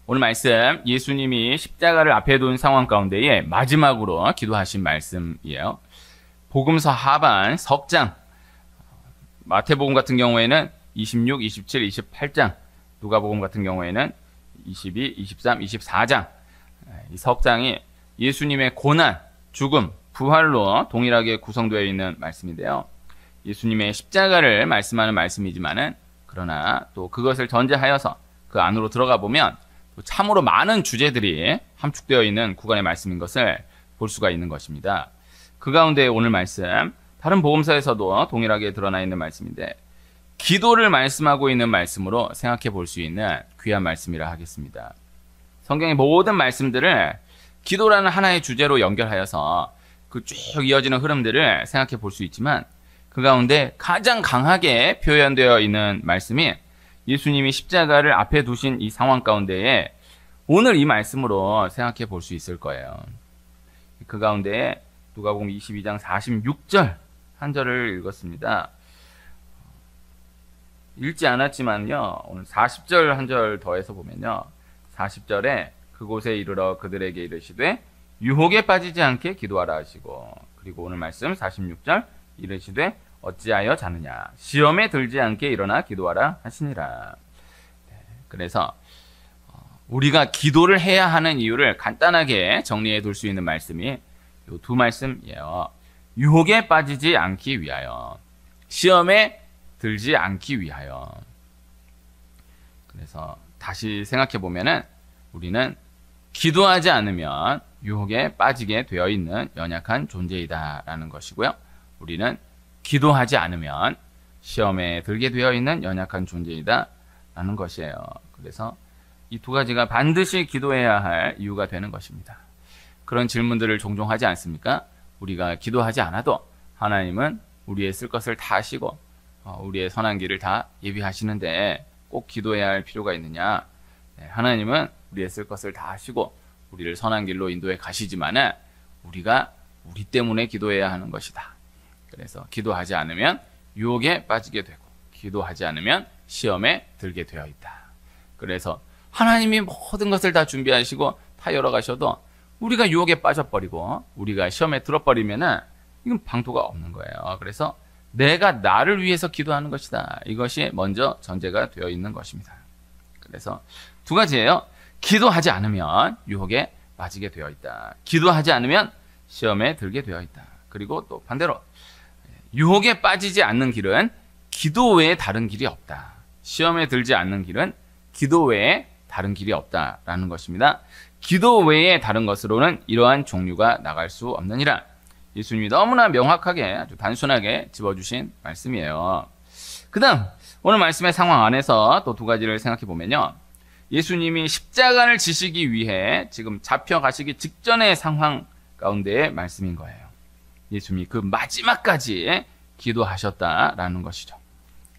오늘 말씀 예수님이 십자가를 앞에 둔 상황 가운데에 마지막으로 기도하신 말씀이에요. 복음서 하반 석장, 마태복음 같은 경우에는 26, 27, 28장, 누가복음 같은 경우에는 22, 23, 24장, 이 석장이 예수님의 고난, 죽음, 부활로 동일하게 구성되어 있는 말씀인데요. 예수님의 십자가를 말씀하는 말씀이지만은 그러나 또 그것을 전제하여서 그 안으로 들어가 보면 또 참으로 많은 주제들이 함축되어 있는 구간의 말씀인 것을 볼 수가 있는 것입니다. 그 가운데 오늘 말씀, 다른 복음서에서도 동일하게 드러나 있는 말씀인데 기도를 말씀하고 있는 말씀으로 생각해 볼 수 있는 귀한 말씀이라 하겠습니다. 성경의 모든 말씀들을 기도라는 하나의 주제로 연결하여서 그 쭉 이어지는 흐름들을 생각해 볼 수 있지만 그 가운데 가장 강하게 표현되어 있는 말씀이 예수님이 십자가를 앞에 두신 이 상황 가운데에 오늘 이 말씀으로 생각해 볼 수 있을 거예요. 그 가운데 누가복음 22장 46절 한 절을 읽었습니다. 읽지 않았지만요, 오늘 40절 한 절 더해서 보면요, 40절에 그곳에 이르러 그들에게 이르시되 유혹에 빠지지 않게 기도하라 하시고, 그리고 오늘 말씀 46절 이르시되 어찌하여 자느냐 시험에 들지 않게 일어나 기도하라 하시니라. 그래서 우리가 기도를 해야 하는 이유를 간단하게 정리해 둘 수 있는 말씀이 이 두 말씀이에요. 유혹에 빠지지 않기 위하여, 시험에 들지 않기 위하여. 그래서 다시 생각해 보면은 우리는 기도하지 않으면 유혹에 빠지게 되어 있는 연약한 존재이다라는 것이고요. 우리는 기도하지 않으면 시험에 들게 되어 있는 연약한 존재이다라는 것이에요. 그래서 이 두 가지가 반드시 기도해야 할 이유가 되는 것입니다. 그런 질문들을 종종 하지 않습니까? 우리가 기도하지 않아도 하나님은 우리의 쓸 것을 다 하시고 우리의 선한 길을 다 예비하시는데 꼭 기도해야 할 필요가 있느냐? 하나님은 우리의 쓸 것을 다 하시고 우리를 선한 길로 인도해 가시지만은 우리가 우리 때문에 기도해야 하는 것이다. 그래서 기도하지 않으면 유혹에 빠지게 되고 기도하지 않으면 시험에 들게 되어 있다. 그래서 하나님이 모든 것을 다 준비하시고 다 열어가셔도 우리가 유혹에 빠져버리고 우리가 시험에 들어버리면은 이건 방도가 없는 거예요. 그래서 내가 나를 위해서 기도하는 것이다. 이것이 먼저 전제가 되어 있는 것입니다. 그래서 두 가지예요. 기도하지 않으면 유혹에 빠지게 되어 있다. 기도하지 않으면 시험에 들게 되어 있다. 그리고 또 반대로 유혹에 빠지지 않는 길은 기도 외에 다른 길이 없다. 시험에 들지 않는 길은 기도 외에 다른 길이 없다라는 것입니다. 기도 외에 다른 것으로는 이러한 종류가 나갈 수 없느니라. 예수님이 너무나 명확하게 아주 단순하게 집어주신 말씀이에요. 그 다음 오늘 말씀의 상황 안에서 또 두 가지를 생각해 보면요, 예수님이 십자가를 지시기 위해 지금 잡혀가시기 직전의 상황 가운데의 말씀인 거예요. 예수님이 그 마지막까지 기도하셨다라는 것이죠.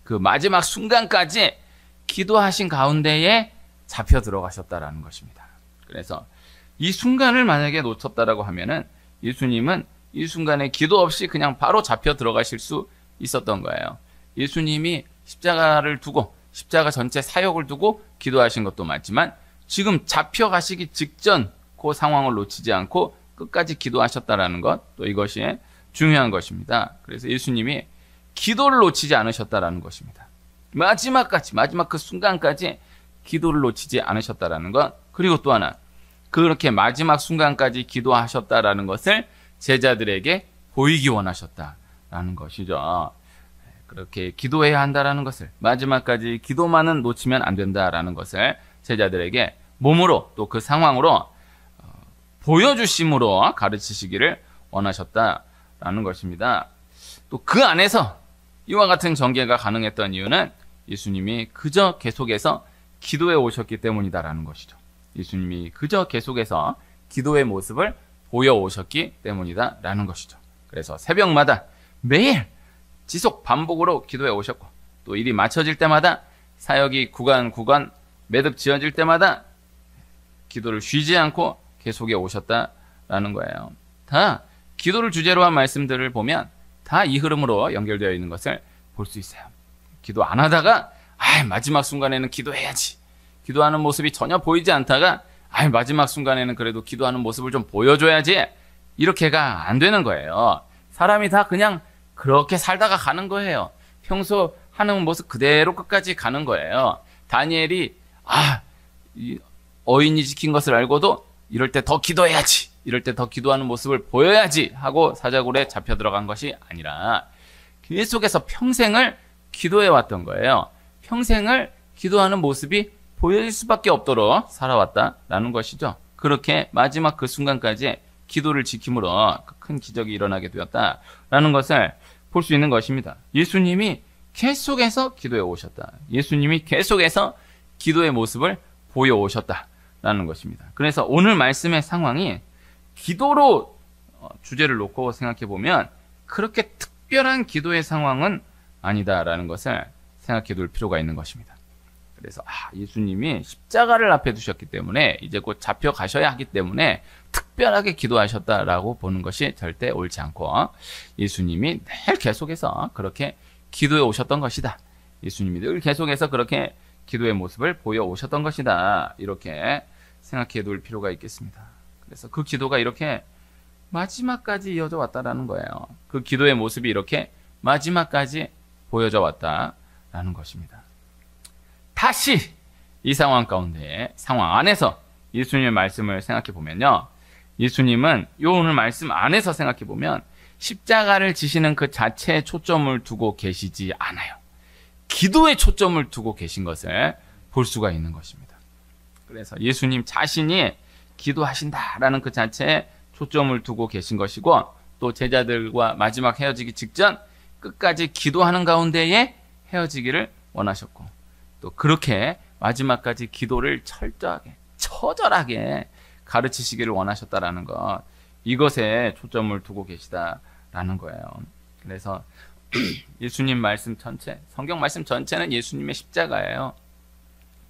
그 마지막 순간까지 기도하신 가운데에 잡혀 들어가셨다라는 것입니다. 그래서 이 순간을 만약에 놓쳤다라고 하면은 예수님은 이 순간에 기도 없이 그냥 바로 잡혀 들어가실 수 있었던 거예요. 예수님이 십자가를 두고 십자가 전체 사역을 두고 기도하신 것도 맞지만 지금 잡혀가시기 직전 그 상황을 놓치지 않고 끝까지 기도하셨다라는 것, 또 이것이 중요한 것입니다. 그래서 예수님이 기도를 놓치지 않으셨다라는 것입니다. 마지막까지, 마지막 그 순간까지 기도를 놓치지 않으셨다라는 것, 그리고 또 하나, 그렇게 마지막 순간까지 기도하셨다라는 것을 제자들에게 보이기 원하셨다라는 것이죠. 그렇게 기도해야 한다라는 것을, 마지막까지 기도만은 놓치면 안 된다라는 것을 제자들에게 몸으로 또 그 상황으로 보여주심으로 가르치시기를 원하셨다라는 것입니다. 또 그 안에서 이와 같은 전개가 가능했던 이유는 예수님이 그저 계속해서 기도해 오셨기 때문이다라는 것이죠. 예수님이 그저 계속해서 기도의 모습을 보여오셨기 때문이다라는 것이죠. 그래서 새벽마다 매일 지속 반복으로 기도해 오셨고, 또 일이 맞춰질 때마다 사역이 구간 매듭 지어질 때마다 기도를 쉬지 않고 계속해 오셨다라는 거예요. 다 기도를 주제로 한 말씀들을 보면 다 이 흐름으로 연결되어 있는 것을 볼 수 있어요. 기도 안 하다가 마지막 순간에는 기도해야지, 기도하는 모습이 전혀 보이지 않다가 마지막 순간에는 그래도 기도하는 모습을 좀 보여줘야지, 이렇게가 안 되는 거예요. 사람이 다 그냥 그렇게 살다가 가는 거예요. 평소 하는 모습 그대로 끝까지 가는 거예요. 다니엘이 이 어인이 지킨 것을 알고도 이럴 때 더 기도해야지, 이럴 때 더 기도하는 모습을 보여야지 하고 사자굴에 잡혀 들어간 것이 아니라 계속해서 평생을 기도해 왔던 거예요. 평생을 기도하는 모습이 보여질 수밖에 없도록 살아왔다라는 것이죠. 그렇게 마지막 그 순간까지 기도를 지킴으로 큰 기적이 일어나게 되었다라는 것을 볼 수 있는 것입니다. 예수님이 계속해서 기도해 오셨다. 예수님이 계속해서 기도의 모습을 보여 오셨다라는 것입니다. 그래서 오늘 말씀의 상황이 기도로 주제를 놓고 생각해 보면 그렇게 특별한 기도의 상황은 아니다라는 것을 생각해 둘 필요가 있는 것입니다. 그래서 예수님이 십자가를 앞에 두셨기 때문에 이제 곧 잡혀 가셔야 하기 때문에 특별하게 기도하셨다라고 보는 것이 절대 옳지 않고, 예수님이 늘 계속해서 그렇게 기도해 오셨던 것이다. 예수님이 늘 계속해서 그렇게 기도의 모습을 보여 오셨던 것이다. 이렇게 생각해 둘 필요가 있겠습니다. 그래서 그 기도가 이렇게 마지막까지 이어져 왔다라는 거예요. 그 기도의 모습이 이렇게 마지막까지 보여져 왔다라는 것입니다. 다시 이 상황 가운데, 상황 안에서 예수님의 말씀을 생각해 보면요. 예수님은 이 오늘 말씀 안에서 생각해 보면 십자가를 지시는 그 자체에 초점을 두고 계시지 않아요. 기도에 초점을 두고 계신 것을 볼 수가 있는 것입니다. 그래서 예수님 자신이 기도하신다라는 그 자체에 초점을 두고 계신 것이고, 또 제자들과 마지막 헤어지기 직전 끝까지 기도하는 가운데에 헤어지기를 원하셨고, 또 그렇게 마지막까지 기도를 철저하게, 처절하게 가르치시기를 원하셨다라는 것, 이것에 초점을 두고 계시다라는 거예요. 그래서 예수님 말씀 전체, 성경 말씀 전체는 예수님의 십자가예요.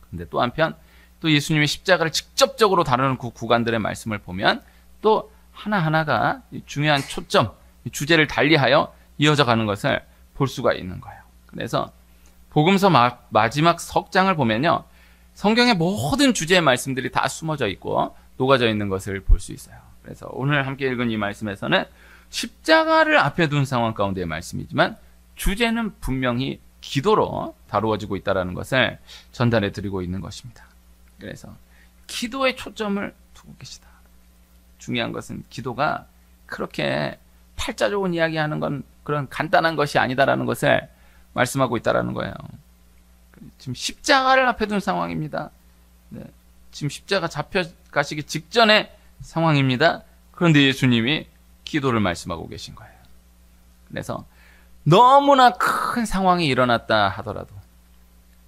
근데 또 한편 또 예수님의 십자가를 직접적으로 다루는 그 구간들의 말씀을 보면 또 하나하나가 중요한 초점, 주제를 달리하여 이어져 가는 것을 볼 수가 있는 거예요. 그래서 복음서 마지막 석 장을 보면요, 성경의 모든 주제의 말씀들이 다 숨어져 있고 녹아져 있는 것을 볼 수 있어요. 그래서 오늘 함께 읽은 이 말씀에서는 십자가를 앞에 둔 상황 가운데의 말씀이지만 주제는 분명히 기도로 다루어지고 있다는 것을 전달해 드리고 있는 것입니다. 그래서 기도에 초점을 두고 계시다. 중요한 것은 기도가 그렇게 팔자 좋은 이야기하는 건 그런 간단한 것이 아니다라는 것을 말씀하고 있다는 거예요. 지금 십자가를 앞에 둔 상황입니다. 네. 지금 십자가 잡혀가시기 직전의 상황입니다. 그런데 예수님이 기도를 말씀하고 계신 거예요. 그래서 너무나 큰 상황이 일어났다 하더라도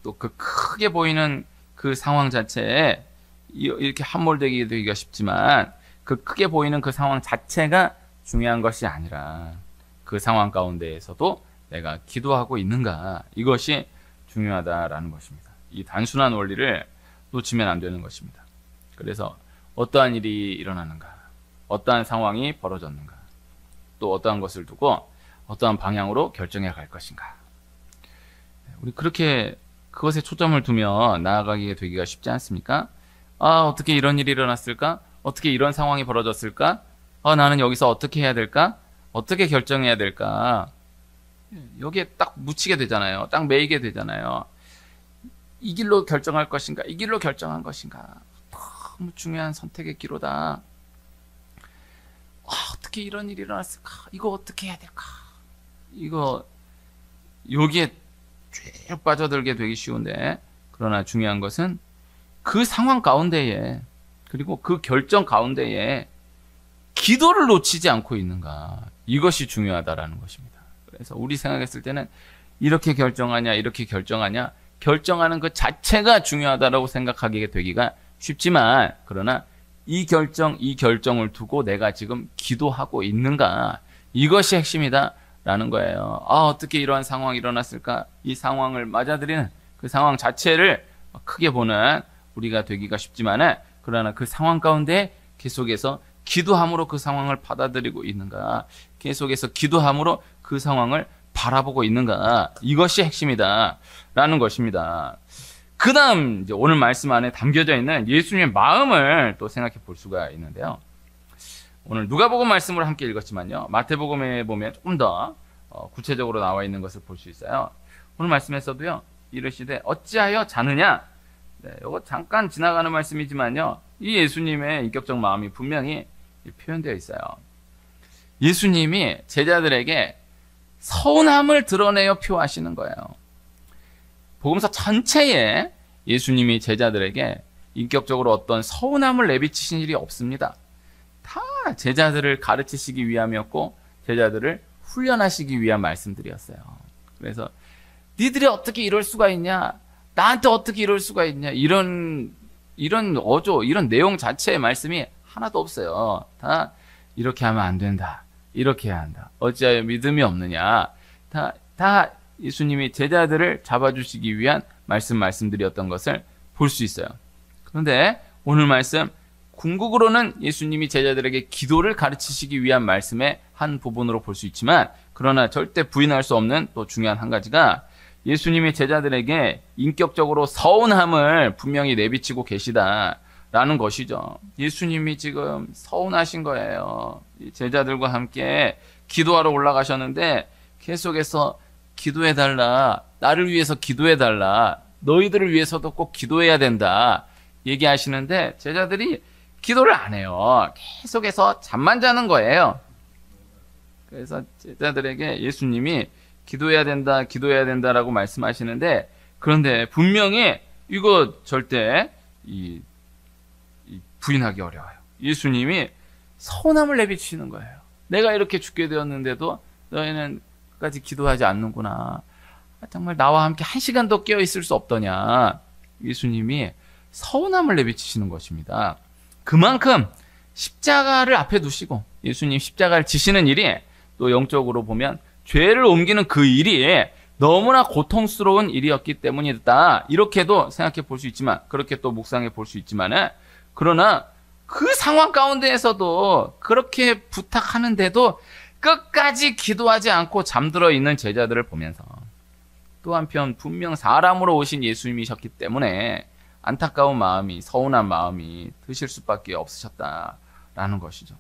또 그 크게 보이는 그 상황 자체에 이렇게 함몰되게 되기가 쉽지만 그 크게 보이는 그 상황 자체가 중요한 것이 아니라 그 상황 가운데에서도 내가 기도하고 있는가, 이것이 중요하다라는 것입니다. 이 단순한 원리를 놓치면 안 되는 것입니다. 그래서 어떠한 일이 일어나는가, 어떠한 상황이 벌어졌는가, 또 어떠한 것을 두고 어떠한 방향으로 결정해 갈 것인가, 우리 그렇게 그것에 초점을 두며 나아가게 되기가 쉽지 않습니까? 어떻게 이런 일이 일어났을까? 어떻게 이런 상황이 벌어졌을까? 나는 여기서 어떻게 해야 될까? 어떻게 결정해야 될까? 여기에 딱 묻히게 되잖아요. 딱 매이게 되잖아요. 이 길로 결정할 것인가? 이 길로 결정한 것인가? 너무 중요한 선택의 기로다. 어떻게 이런 일이 일어났을까? 이거 어떻게 해야 될까? 여기에 쭉 빠져들게 되기 쉬운데, 그러나 중요한 것은 그 상황 가운데에, 그리고 그 결정 가운데에 기도를 놓치지 않고 있는가, 이것이 중요하다라는 것입니다. 그래서 우리 생각했을 때는 이렇게 결정하냐, 이렇게 결정하냐, 결정하는 것 자체가 중요하다라고 생각하게 되기가 쉽지만, 그러나 이 결정을 두고 내가 지금 기도하고 있는가, 이것이 핵심이다라는 거예요. 어떻게 이러한 상황이 일어났을까? 이 상황을 맞아들이는 그 상황 자체를 크게 보는 우리가 되기가 쉽지만은, 그러나 그 상황 가운데 계속해서 기도함으로 그 상황을 받아들이고 있는가, 계속해서 기도함으로 그 상황을 바라보고 있는가, 이것이 핵심이다라는 것입니다. 그 다음 이제 오늘 말씀 안에 담겨져 있는 예수님의 마음을 또 생각해 볼 수가 있는데요. 오늘 누가복음 말씀을 함께 읽었지만요. 마태복음에 보면 조금 더 구체적으로 나와 있는 것을 볼 수 있어요. 오늘 말씀에서도요. 이르시되 어찌하여 자느냐? 네, 이거 잠깐 지나가는 말씀이지만요. 이 예수님의 인격적 마음이 분명히 표현되어 있어요. 예수님이 제자들에게 서운함을 드러내어 표하시는 거예요. 복음서 전체에 예수님이 제자들에게 인격적으로 어떤 서운함을 내비치신 일이 없습니다. 다 제자들을 가르치시기 위함이었고 제자들을 훈련하시기 위한 말씀들이었어요. 그래서 니들이 어떻게 이럴 수가 있냐? 나한테 어떻게 이럴 수가 있냐? 이런 내용 자체의 말씀이 하나도 없어요. 다 이렇게 하면 안 된다. 이렇게 해야 한다. 어찌하여 믿음이 없느냐? 다 예수님이 제자들을 잡아주시기 위한 말씀들이었던 것을 볼 수 있어요. 그런데 오늘 말씀 궁극으로는 예수님이 제자들에게 기도를 가르치시기 위한 말씀의 한 부분으로 볼 수 있지만 그러나 절대 부인할 수 없는 또 중요한 한 가지가 예수님이 제자들에게 인격적으로 서운함을 분명히 내비치고 계시다라는 것이죠. 예수님이 지금 서운하신 거예요. 제자들과 함께 기도하러 올라가셨는데 계속해서 기도해달라. 나를 위해서 기도해달라. 너희들을 위해서도 꼭 기도해야 된다. 얘기하시는데 제자들이 기도를 안 해요. 계속해서 잠만 자는 거예요. 그래서 제자들에게 예수님이 기도해야 된다라고 말씀하시는데 그런데 분명히 이거 절대 부인하기 어려워요. 예수님이 서운함을 내비치는 거예요. 내가 이렇게 죽게 되었는데도 너희는 끝까지 기도하지 않는구나. 정말 나와 함께 한 시간도 깨어 있을 수 없더냐. 예수님이 서운함을 내비치시는 것입니다. 그만큼 십자가를 앞에 두시고 예수님 십자가를 지시는 일이 또 영적으로 보면 죄를 옮기는 그 일이 너무나 고통스러운 일이었기 때문이다. 이렇게도 생각해 볼 수 있지만 그렇게 또 묵상해 볼 수 있지만은 그러나 그 상황 가운데에서도 그렇게 부탁하는데도 끝까지 기도하지 않고 잠들어 있는 제자들을 보면서 또 한편 분명 사람으로 오신 예수님이셨기 때문에 안타까운 마음이 서운한 마음이 드실 수밖에 없으셨다라는 것이죠.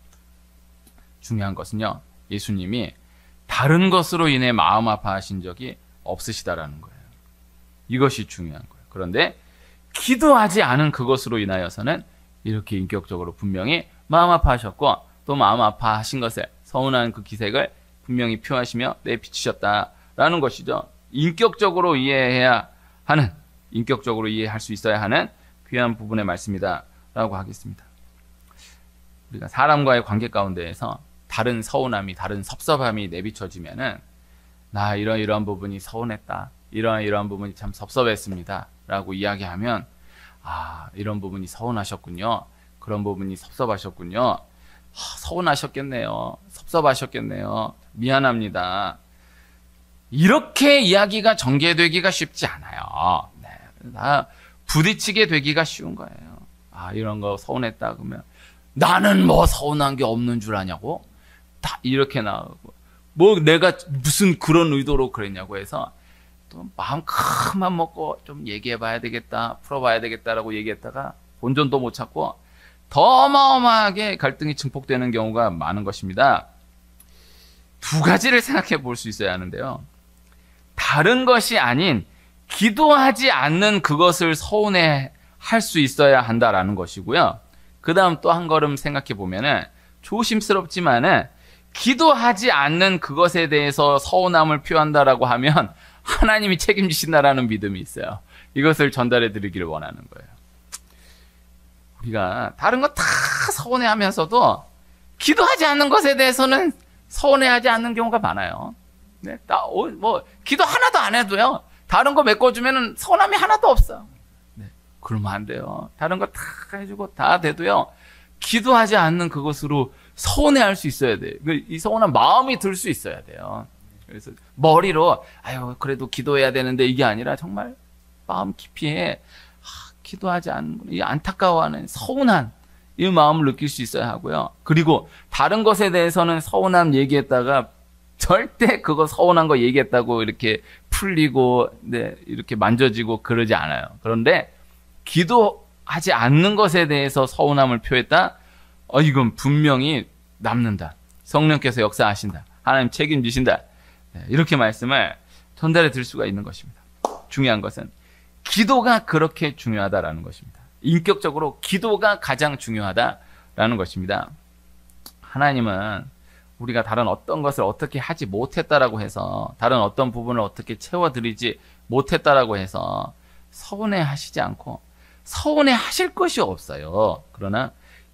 중요한 것은요. 예수님이 다른 것으로 인해 마음 아파하신 적이 없으시다라는 거예요. 이것이 중요한 거예요. 그런데 기도하지 않은 그것으로 인하여서는 이렇게 인격적으로 분명히 마음 아파하셨고 또 마음 아파하신 것을 서운한 그 기색을 분명히 표하시며 내비치셨다라는 것이죠. 인격적으로 이해해야 하는 인격적으로 이해할 수 있어야 하는 귀한 부분의 말씀이다라고 하겠습니다. 우리가 사람과의 관계 가운데에서 다른 서운함이, 다른 섭섭함이 내비쳐지면은 나 이러한 부분이 서운했다. 이러한 부분이 참 섭섭했습니다. 라고 이야기하면 아, 이런 부분이 서운하셨군요. 그런 부분이 섭섭하셨군요. 서운하셨겠네요. 섭섭하셨겠네요. 미안합니다. 이렇게 이야기가 전개되기가 쉽지 않아요. 네, 다 부딪히게 되기가 쉬운 거예요. 아, 이런 거 서운했다 그러면 나는 뭐 서운한 게 없는 줄 아냐고? 다 이렇게 나오고 뭐 내가 무슨 그런 의도로 그랬냐고 해서 또 마음 큰맘 먹고 좀 얘기해 봐야 되겠다, 풀어봐야 되겠다라고 얘기했다가 본전도 못 찾고 더 어마어마하게 갈등이 증폭되는 경우가 많은 것입니다. 두 가지를 생각해 볼 수 있어야 하는데요. 다른 것이 아닌 기도하지 않는 그것을 서운해 할 수 있어야 한다라는 것이고요. 그 다음 또 한 걸음 생각해 보면은 조심스럽지만은 기도하지 않는 그것에 대해서 서운함을 표한다라고 하면 하나님이 책임지신다라는 믿음이 있어요. 이것을 전달해 드리기를 원하는 거예요. 우리가 다른 거 다 서운해하면서도 기도하지 않는 것에 대해서는 서운해하지 않는 경우가 많아요. 네, 기도 하나도 안 해도요. 다른 거 메꿔주면은 서운함이 하나도 없어요. 네, 그러면 안 돼요. 다른 거 다 해주고 다 돼도요. 기도하지 않는 그것으로 서운해할 수 있어야 돼요. 이 서운한 마음이 들 수 있어야 돼요. 그래서 머리로 아유 그래도 기도해야 되는데 이게 아니라 정말 마음 깊이에 기도하지 않는 이 안타까워하는 서운한 이 마음을 느낄 수 있어야 하고요. 그리고 다른 것에 대해서는 서운함 얘기했다가 절대 그거 서운한 거 얘기했다고 이렇게 풀리고, 네, 이렇게 만져지고 그러지 않아요. 그런데 기도하지 않는 것에 대해서 서운함을 표했다? 이건 분명히 남는다. 성령께서 역사하신다. 하나님 책임지신다. 네, 이렇게 말씀을 전달해 드릴 수가 있는 것입니다. 중요한 것은 기도가 그렇게 중요하다라는 것입니다. 인격적으로 기도가 가장 중요하다라는 것입니다. 하나님은 우리가 다른 어떤 것을 어떻게 하지 못했다라고 해서, 다른 어떤 부분을 어떻게 채워드리지 못했다라고 해서 서운해 하시지 않고 서운해 하실 것이 없어요. 그러나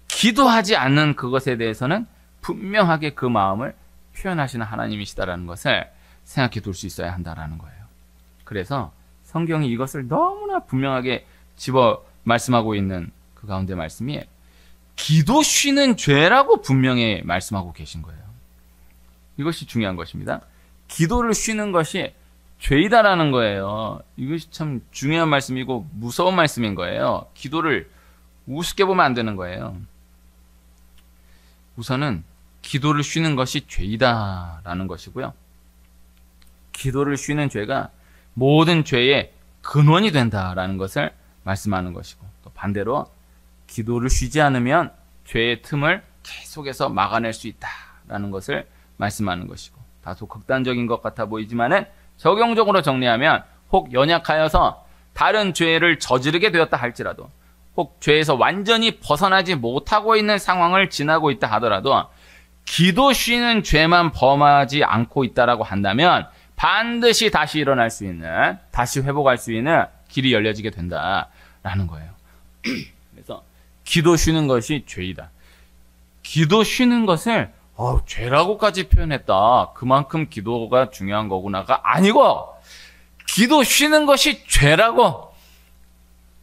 기도하지 않는 그것에 대해서는 분명하게 그 마음을 표현하시는 하나님이시다라는 것을 생각해 둘 수 있어야 한다라는 거예요. 그래서 성경이 이것을 너무나 분명하게 집어 말씀하고 있는 그 가운데 말씀이 기도 쉬는 죄라고 분명히 말씀하고 계신 거예요. 이것이 중요한 것입니다. 기도를 쉬는 것이 죄이다라는 거예요. 이것이 참 중요한 말씀이고 무서운 말씀인 거예요. 기도를 우습게 보면 안 되는 거예요. 우선은 기도를 쉬는 것이 죄이다라는 것이고요. 기도를 쉬는 죄가 모든 죄의 근원이 된다라는 것을 말씀하는 것이고, 또 반대로 기도를 쉬지 않으면 죄의 틈을 계속해서 막아낼 수 있다라는 것을 말씀하는 것이고, 다소 극단적인 것 같아 보이지만은 적용적으로 정리하면 혹 연약하여서 다른 죄를 저지르게 되었다 할지라도, 혹 죄에서 완전히 벗어나지 못하고 있는 상황을 지나고 있다 하더라도 기도 쉬는 죄만 범하지 않고 있다라고 한다면 반드시 다시 일어날 수 있는, 다시 회복할 수 있는 길이 열려지게 된다라는 거예요. 그래서 기도 쉬는 것이 죄이다. 기도 쉬는 것을 죄라고까지 표현했다. 그만큼 기도가 중요한 거구나가 아니고, 기도 쉬는 것이 죄라고,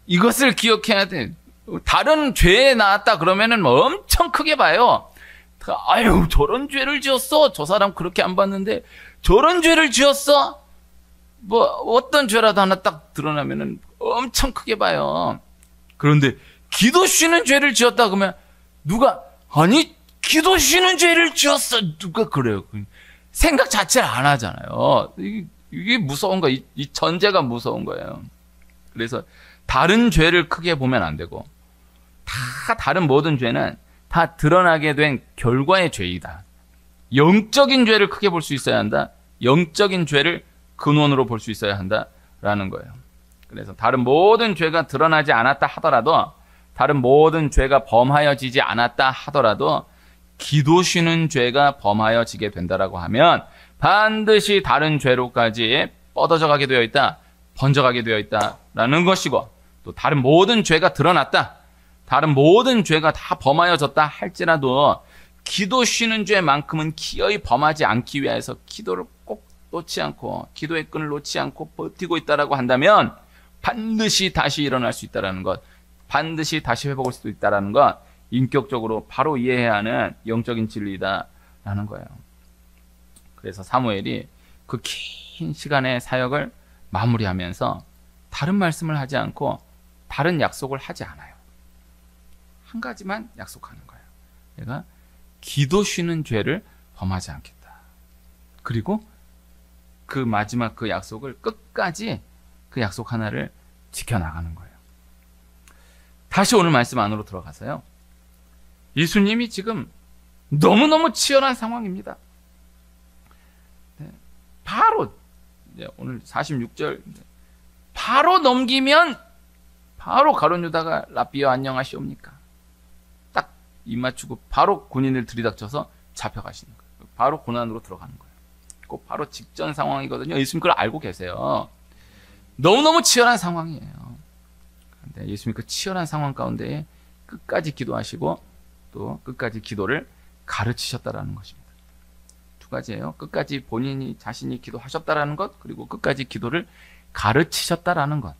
이것을 기억해야 돼. 다른 죄에 나왔다 그러면은 엄청 크게 봐요. 아유, 저런 죄를 지었어. 저 사람 그렇게 안 봤는데 저런 죄를 지었어. 뭐 어떤 죄라도 하나 딱 드러나면은 엄청 크게 봐요. 그런데 기도 쉬는 죄를 지었다 그러면 누가, 아니 기도 쉬는 죄를 지었어, 누가 그래요? 생각 자체를 안 하잖아요. 이게 무서운 거, 이 전제가 무서운 거예요. 그래서 다른 죄를 크게 보면 안 되고, 다른 모든 죄는 다 드러나게 된 결과의 죄이다. 영적인 죄를 크게 볼 수 있어야 한다. 영적인 죄를 근원으로 볼 수 있어야 한다라는 거예요. 그래서 다른 모든 죄가 드러나지 않았다 하더라도, 다른 모든 죄가 범하여지지 않았다 하더라도 기도 쉬는 죄가 범하여지게 된다라고 하면 반드시 다른 죄로까지 뻗어져 가게 되어 있다, 번져가게 되어 있다라는 것이고, 또 다른 모든 죄가 드러났다, 다른 모든 죄가 다 범하여졌다 할지라도 기도 쉬는 죄만큼은 기어이 범하지 않기 위해서 기도를 꼭 놓지 않고, 기도의 끈을 놓지 않고 버티고 있다라고 한다면 반드시 다시 일어날 수 있다라는 것, 반드시 다시 회복할 수 있다라는 것, 인격적으로 바로 이해해야 하는 영적인 진리다라는 거예요. 그래서 사무엘이 그 긴 시간의 사역을 마무리하면서 다른 말씀을 하지 않고 다른 약속을 하지 않아요. 한 가지만 약속하는 거예요. 내가 기도 쉬는 죄를 범하지 않겠다. 그리고 그 마지막 그 약속을 끝까지, 그 약속 하나를 지켜나가는 거예요. 다시 오늘 말씀 안으로 들어가서요. 예수님이 지금 너무너무 치열한 상황입니다. 네, 바로 오늘 46절 바로 넘기면 바로 가룟 유다가 라비어 안녕하시옵니까? 딱 입 맞추고 바로 군인을 들이닥쳐서 잡혀가시는 거예요. 바로 고난으로 들어가는 거예요. 꼭 바로 직전 상황이거든요. 예수님 그걸 알고 계세요. 너무너무 치열한 상황이에요. 그런데 예수님 그 치열한 상황 가운데 끝까지 기도하시고 또 끝까지 기도를 가르치셨다라는 것입니다. 두 가지예요. 끝까지 본인이 자신이 기도하셨다라는 것, 그리고 끝까지 기도를 가르치셨다라는 것.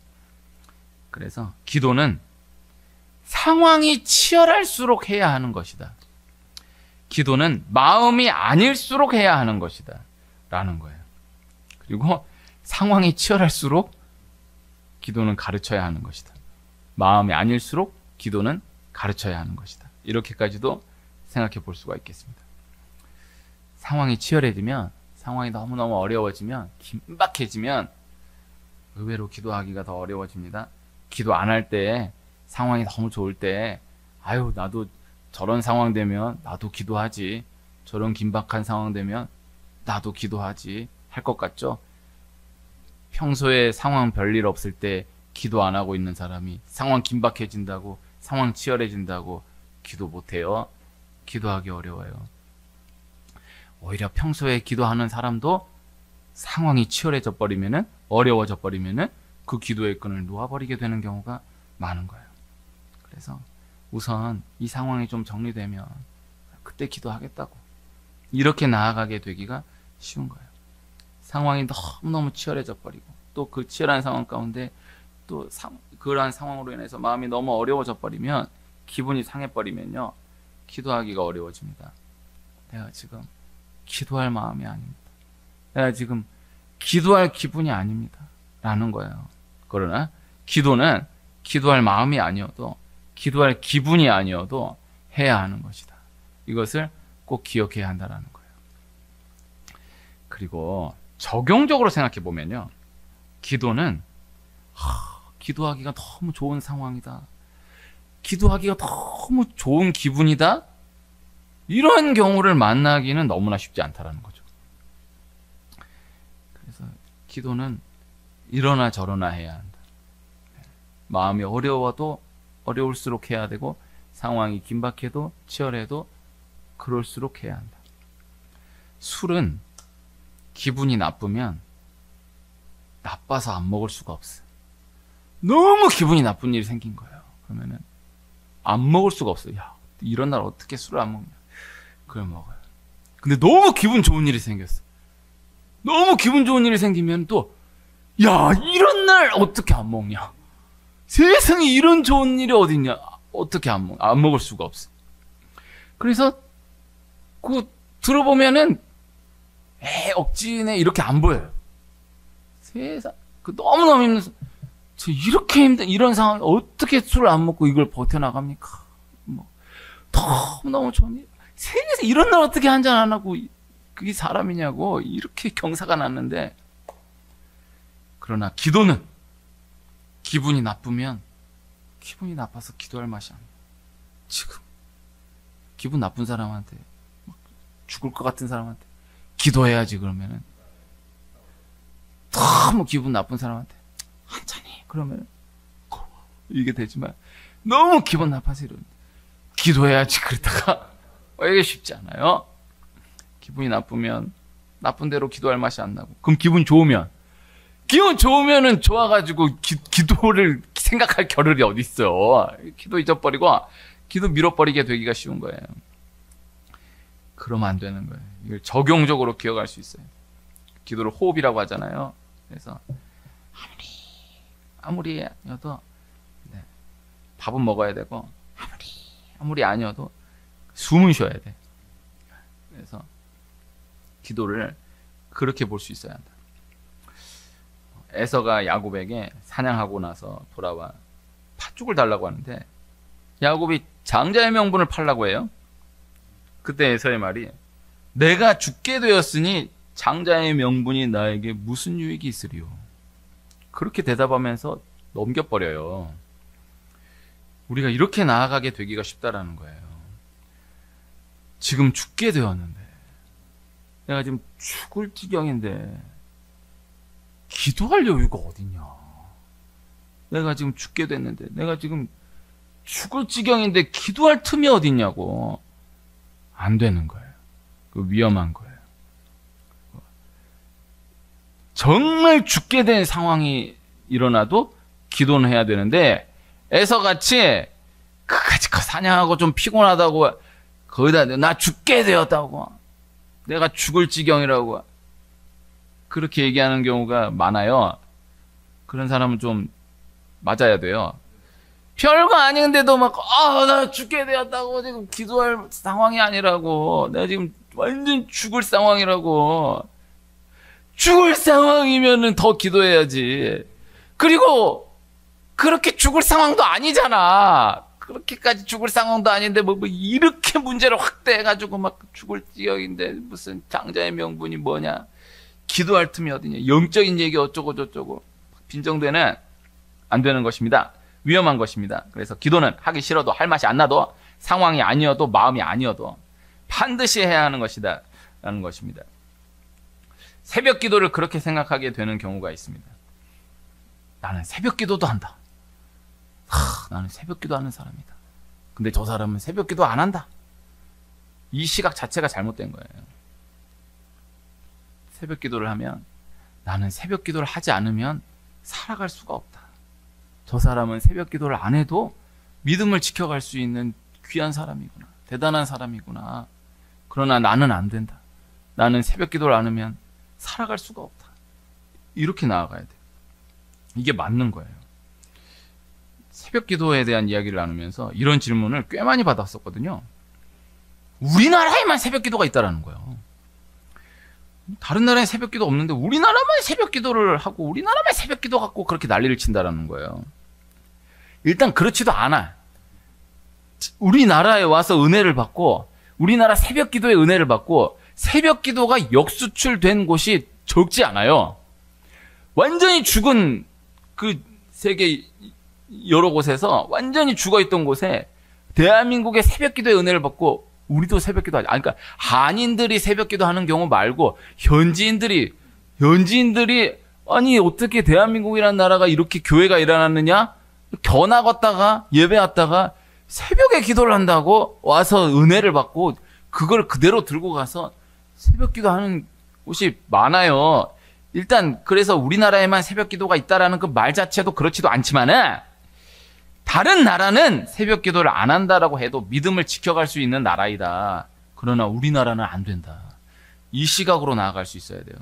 그래서 기도는 상황이 치열할수록 해야 하는 것이다. 기도는 마음이 아닐수록 해야 하는 것이다 라는 거예요. 그리고 상황이 치열할수록 기도는 가르쳐야 하는 것이다. 마음이 아닐수록 기도는 가르쳐야 하는 것이다. 이렇게까지도 생각해 볼 수가 있겠습니다. 상황이 치열해지면 상황이 너무너무 어려워지면, 긴박해지면 의외로 기도하기가 더 어려워집니다. 기도 안 할 때, 상황이 너무 좋을 때, 아유, 나도 저런 상황 되면 나도 기도하지. 저런 긴박한 상황 되면 나도 기도하지. 할 것 같죠? 평소에 상황 별일 없을 때 기도 안 하고 있는 사람이 상황 긴박해진다고, 상황 치열해진다고 기도 못해요. 기도하기 어려워요. 오히려 평소에 기도하는 사람도 상황이 치열해져 버리면은, 어려워져 버리면은 그 기도의 끈을 놓아버리게 되는 경우가 많은 거예요. 그래서 우선 이 상황이 좀 정리되면 그때 기도하겠다고 이렇게 나아가게 되기가 쉬운 거예요. 상황이 너무너무 치열해져 버리고 또 그 치열한 상황 가운데 또 그러한 상황으로 인해서 마음이 너무 어려워져 버리면, 기분이 상해 버리면요, 기도하기가 어려워집니다. 내가 지금 기도할 마음이 아닙니다. 내가 지금 기도할 기분이 아닙니다. 라는 거예요. 그러나 기도는 기도할 마음이 아니어도, 기도할 기분이 아니어도 해야 하는 것이다. 이것을 꼭 기억해야 한다는 거예요. 그리고 적용적으로 생각해 보면요, 기도는 기도하기가 너무 좋은 상황이다, 기도하기가 너무 좋은 기분이다, 이런 경우를 만나기는 너무나 쉽지 않다라는 거죠. 그래서 기도는 이러나 저러나 해야 한다. 마음이 어려워도 어려울수록 해야 되고, 상황이 긴박해도 치열해도 그럴수록 해야 한다. 술은 기분이 나쁘면 나빠서 안 먹을 수가 없어요. 너무 기분이 나쁜 일이 생긴 거예요. 그러면은 안 먹을 수가 없어요. 야, 이런 날 어떻게 술을 안 먹냐. 그걸 먹어요. 근데 너무 기분 좋은 일이 생겼어. 너무 기분 좋은 일이 생기면 또, 야, 이런 날 어떻게 안 먹냐. 세상에 이런 좋은 일이 어딨냐. 어떻게 안 먹을 수가 없어. 그래서 들어보면은 억지네 이렇게 안 보여요. 세상 너무너무 힘든, 이렇게 힘든 이런 상황에 어떻게 술을 안 먹고 이걸 버텨나갑니까? 너무너무 좋은 일, 세상에 이런 날 어떻게 한잔 안 하고 그게 사람이냐고 이렇게 경사가 났는데, 그러나 기도는 기분이 나쁘면 기분이 나빠서 기도할 맛이 아니에요. 지금 기분 나쁜 사람한테, 죽을 것 같은 사람한테 기도해야지. 그러면은 너무 기분 나쁜 사람한테 한잔해 그러면 이게 되지만, 너무 기분 나빠서 이러는데 기도해야지 그러다가 이게 쉽지 않아요. 기분이 나쁘면 나쁜 대로 기도할 맛이 안 나고, 그럼 기분 좋으면은 좋아가지고 기도를 생각할 겨를이 어디 있어. 기도 잊어버리고 기도 밀어버리게 되기가 쉬운 거예요. 그러면 안 되는 거예요. 이걸 적용적으로 기억할 수 있어요. 기도를 호흡이라고 하잖아요. 그래서 아무리 아니어도 밥은 먹어야 되고, 아무리 아니어도 숨은 쉬어야 돼. 그래서 기도를 그렇게 볼 수 있어야 한다. 에서가 야곱에게 사냥하고 나서 돌아와 팥죽을 달라고 하는데, 야곱이 장자의 명분을 팔라고 해요. 그때 에서의 말이, 내가 죽게 되었으니 장자의 명분이 나에게 무슨 유익이 있으리요. 그렇게 대답하면서 넘겨버려요. 우리가 이렇게 나아가게 되기가 쉽다라는 거예요. 지금 죽게 되었는데, 내가 지금 죽을 지경인데 기도할 여유가 어딨냐. 내가 지금 죽게 됐는데, 내가 지금 죽을 지경인데 기도할 틈이 어딨냐고. 안 되는 거예요. 그 위험한 거예요. 정말 죽게 된 상황이 일어나도 기도는 해야 되는데, 에서같이 그까짓 거 사냥하고 좀 피곤하다고 거기다 나 죽게 되었다고, 내가 죽을 지경이라고 그렇게 얘기하는 경우가 많아요. 그런 사람은 좀 맞아야 돼요. 별거 아닌데도 나 죽게 되었다고, 지금 기도할 상황이 아니라고, 내가 지금 완전 죽을 상황이라고. 죽을 상황이면은 더 기도해야지. 그리고 그렇게 죽을 상황도 아니잖아. 그렇게까지 죽을 상황도 아닌데 뭐 이렇게 문제를 확대해가지고 막 죽을 지경인데 무슨 장자의 명분이 뭐냐, 기도할 틈이 어디냐, 영적인 얘기 어쩌고 저쩌고 빈정대는 안 되는 것입니다. 위험한 것입니다. 그래서 기도는 하기 싫어도, 할 맛이 안 나도, 상황이 아니어도, 마음이 아니어도 반드시 해야 하는 것이다 라는 것입니다. 새벽 기도를 그렇게 생각하게 되는 경우가 있습니다. 나는 새벽 기도도 한다. 나는 새벽 기도하는 사람이다. 근데 저 사람은 새벽 기도 안 한다. 이 시각 자체가 잘못된 거예요. 새벽 기도를 하면, 나는 새벽 기도를 하지 않으면 살아갈 수가 없다. 저 사람은 새벽 기도를 안 해도 믿음을 지켜갈 수 있는 귀한 사람이구나, 대단한 사람이구나. 그러나 나는 안 된다. 나는 새벽 기도를 안 하면 살아갈 수가 없다. 이렇게 나아가야 돼. 이게 맞는 거예요. 새벽 기도에 대한 이야기를 나누면서 이런 질문을 꽤 많이 받았었거든요. 우리나라에만 새벽 기도가 있다라는 거예요. 다른 나라에 새벽 기도 없는데 우리나라만 새벽 기도를 하고 우리나라만 새벽 기도 갖고 그렇게 난리를 친다라는 거예요. 일단 그렇지도 않아. 우리나라에 와서 은혜를 받고, 우리나라 새벽 기도의 은혜를 받고 새벽 기도가 역수출된 곳이 적지 않아요. 완전히 죽은 그 세계 여러 곳에서 완전히 죽어있던 곳에 대한민국의 새벽 기도의 은혜를 받고 우리도 새벽 기도 하자. 그러니까 한인들이 새벽 기도 하는 경우 말고 현지인들이 아니 어떻게 대한민국이라는 나라가 이렇게 교회가 일어났느냐? 견학 왔다가 예배 왔다가 새벽에 기도를 한다고 와서 은혜를 받고 그걸 그대로 들고 가서 새벽 기도하는 곳이 많아요. 일단 그래서 우리나라에만 새벽 기도가 있다라는 그 말 자체도 그렇지도 않지만은, 다른 나라는 새벽 기도를 안 한다라고 해도 믿음을 지켜갈 수 있는 나라이다. 그러나 우리나라는 안 된다. 이 시각으로 나아갈 수 있어야 돼요.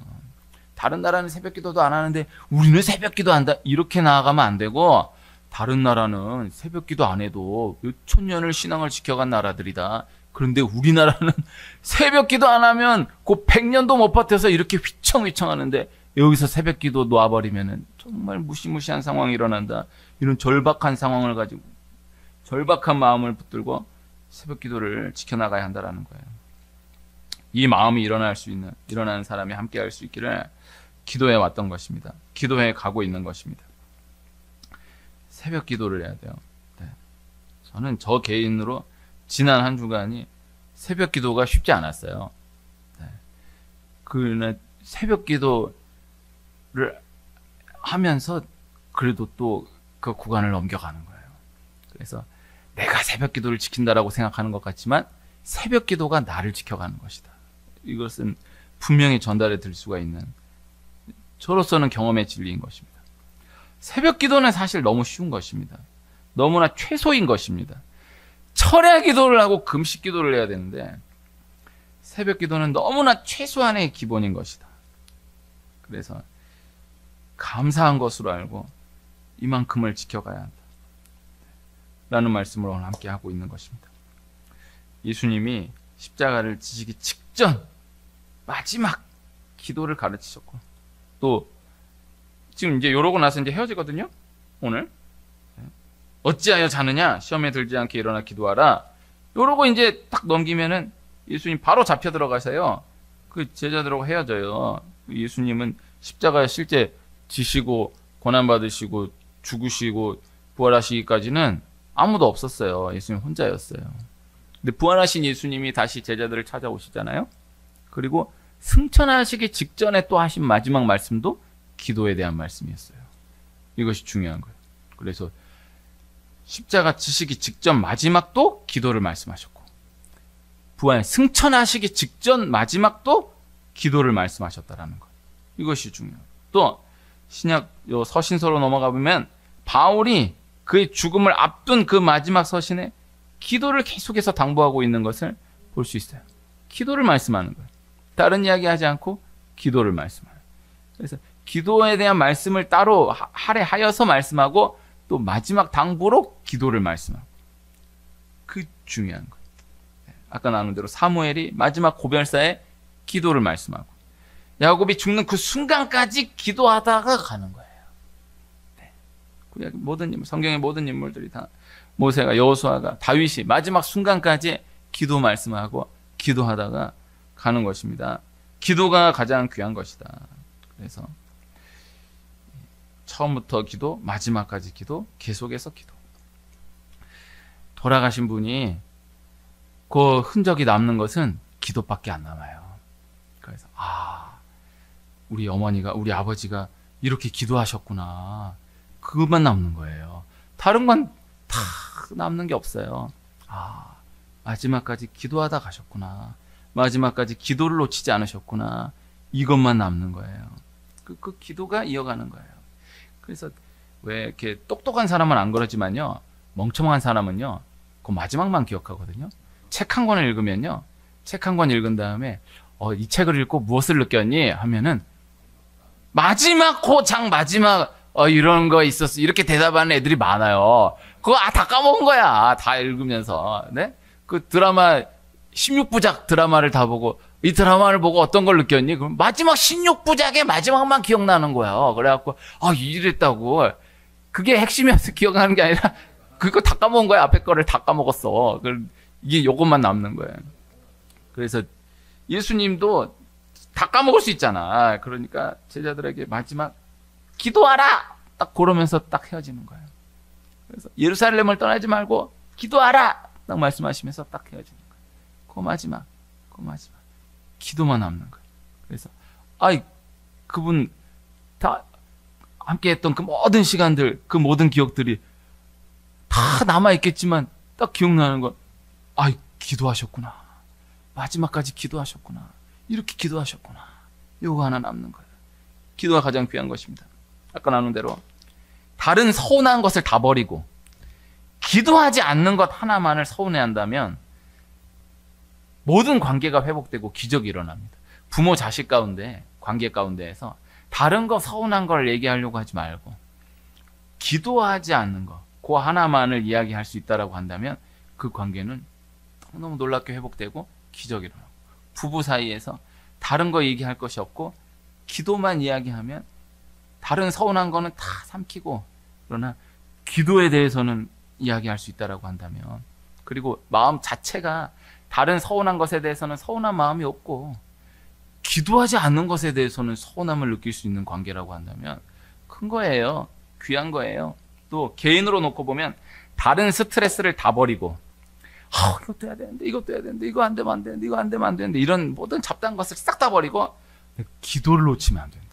다른 나라는 새벽 기도도 안 하는데 우리는 새벽 기도 한다. 이렇게 나아가면 안 되고, 다른 나라는 새벽 기도 안 해도 몇천 년을 신앙을 지켜간 나라들이다. 그런데 우리나라는 새벽 기도 안 하면 그 100년도 못 버텨서 이렇게 휘청휘청 하는데, 여기서 새벽 기도 놓아버리면은 정말 무시무시한 상황이 일어난다. 이런 절박한 상황을 가지고, 절박한 마음을 붙들고 새벽 기도를 지켜나가야 한다라는 거예요. 이 마음이 일어나는 사람이 함께 할 수 있기를 기도해 왔던 것입니다. 기도해 가고 있는 것입니다. 새벽 기도를 해야 돼요. 네. 저는 저 개인으로 지난 한 주간이 새벽 기도가 쉽지 않았어요. 네. 그러나 새벽 기도를 하면서 그래도 또 그 구간을 넘겨가는 거예요. 그래서 내가 새벽 기도를 지킨다라고 생각하는 것 같지만 새벽 기도가 나를 지켜가는 것이다. 이것은 분명히 전달해 드릴 수가 있는, 저로서는 경험의 진리인 것입니다. 새벽 기도는 사실 너무 쉬운 것입니다. 너무나 최소인 것입니다. 철야 기도를 하고 금식 기도를 해야 되는데 새벽 기도는 너무나 최소한의 기본인 것이다. 그래서 감사한 것으로 알고 이만큼을 지켜가야 한다 라는 말씀을 오늘 함께 하고 있는 것입니다. 예수님이 십자가를 지시기 직전 마지막 기도를 가르치셨고, 또 지금 이제 이러고 나서 이제 헤어지거든요. 오늘 어찌하여 자느냐, 시험에 들지 않게 일어나 기도하라. 이러고 이제 딱 넘기면은 예수님 바로 잡혀 들어가세요. 그 제자들하고 헤어져요. 예수님은 십자가에 실제 지시고 고난 받으시고 죽으시고 부활하시기까지는 아무도 없었어요. 예수님 혼자였어요. 근데 부활하신 예수님이 다시 제자들을 찾아오시잖아요. 그리고 승천하시기 직전에 또 하신 마지막 말씀도 기도에 대한 말씀이었어요. 이것이 중요한 거예요. 그래서 십자가 지시기 직전 마지막도 기도를 말씀하셨고, 부활 승천하시기 직전 마지막도 기도를 말씀하셨다라는 거. 이것이 중요해요. 또 신약 서신서로 넘어가 보면 바울이 그의 죽음을 앞둔 그 마지막 서신에 기도를 계속해서 당부하고 있는 것을 볼 수 있어요. 기도를 말씀하는 거예요. 다른 이야기 하지 않고 기도를 말씀하는 거예요. 그래서 기도에 대한 말씀을 따로 할애하여서 말씀하고, 또 마지막 당부로 기도를 말씀하고, 그 중요한 거예요. 아까 나눈 대로 사무엘이 마지막 고별사에 기도를 말씀하고, 야곱이 죽는 그 순간까지 기도하다가 가는 거예요. 네. 성경의 모든 인물들이 다 모세가, 여호수아가, 다윗이 마지막 순간까지 기도 말씀하고 기도하다가 가는 것입니다. 기도가 가장 귀한 것이다. 그래서 처음부터 기도, 마지막까지 기도, 계속해서 기도. 돌아가신 분이 그 흔적이 남는 것은 기도밖에 안 남아요. 그래서 우리 어머니가, 우리 아버지가 이렇게 기도하셨구나. 그것만 남는 거예요. 다른 건 다 남는 게 없어요. 마지막까지 기도하다 가셨구나. 마지막까지 기도를 놓치지 않으셨구나. 이것만 남는 거예요. 그 기도가 이어가는 거예요. 그래서 왜 이렇게 똑똑한 사람은 안 그러지만요, 멍청한 사람은요, 그 마지막만 기억하거든요. 책 한 권을 읽으면요, 책 한 권 읽은 다음에 이 책을 읽고 무엇을 느꼈니? 하면은 마지막 장 마지막 이런 거 있었어, 이렇게 대답하는 애들이 많아요. 그거 다 까먹은 거야. 다 읽으면서. 네? 그 드라마 16부작 드라마를 다 보고 이 드라마를 보고 어떤 걸 느꼈니? 그럼 마지막 16부작의 마지막만 기억나는 거야. 그래갖고 이랬다고. 그게 핵심이어서 기억나는 게 아니라 그거 다 까먹은 거야. 앞에 거를 다 까먹었어. 이게 요것만 남는 거예요. 그래서 예수님도 다 까먹을 수 있잖아. 그러니까 제자들에게 마지막 기도하라! 딱 그러면서 딱 헤어지는 거예요. 그래서 예루살렘을 떠나지 말고 기도하라! 딱 말씀하시면서 딱 헤어지는 거예요. 그 마지막 기도만 남는 거예요. 그래서 그분 다 함께 했던 그 모든 시간들, 그 모든 기억들이 다 남아있겠지만 딱 기억나는 건 기도하셨구나. 마지막까지 기도하셨구나. 이렇게 기도하셨구나. 요거 하나 남는 거예요. 기도가 가장 귀한 것입니다. 아까 나눈 대로 다른 서운한 것을 다 버리고 기도하지 않는 것 하나만을 서운해한다면 모든 관계가 회복되고 기적이 일어납니다. 부모 자식 가운데, 관계 가운데에서 다른 거 서운한 걸 얘기하려고 하지 말고 기도하지 않는 거, 그 하나만을 이야기할 수 있다라고 한다면 그 관계는 너무 놀랍게 회복되고 기적이 일어나고, 부부 사이에서 다른 거 얘기할 것이 없고 기도만 이야기하면 다른 서운한 거는 다 삼키고, 그러나 기도에 대해서는 이야기할 수 있다라고 한다면, 그리고 마음 자체가 다른 서운한 것에 대해서는 서운한 마음이 없고 기도하지 않는 것에 대해서는 서운함을 느낄 수 있는 관계라고 한다면 큰 거예요. 귀한 거예요. 또 개인으로 놓고 보면 다른 스트레스를 다 버리고 이것도 해야 되는데, 이것도 해야 되는데, 이거 안 되면 안 되는데, 이거 안 되면 안 되는데, 이런 모든 잡다한 것을 싹 다 버리고 기도를 놓치면 안 된다.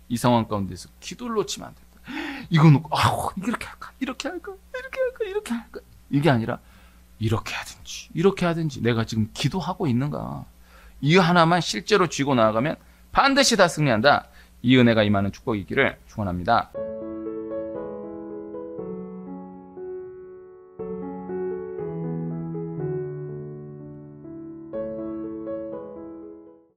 이 상황 가운데서 기도를 놓치면 안 된다. 이거 놓고 이렇게 할까, 이렇게 할까, 이렇게 할까, 이렇게 할까, 이게 아니라 이렇게 하든지 이렇게 하든지 내가 지금 기도하고 있는가, 이 하나만 실제로 쥐고 나아가면 반드시 다 승리한다. 이 은혜가 임하는 축복이 있기를 축원합니다.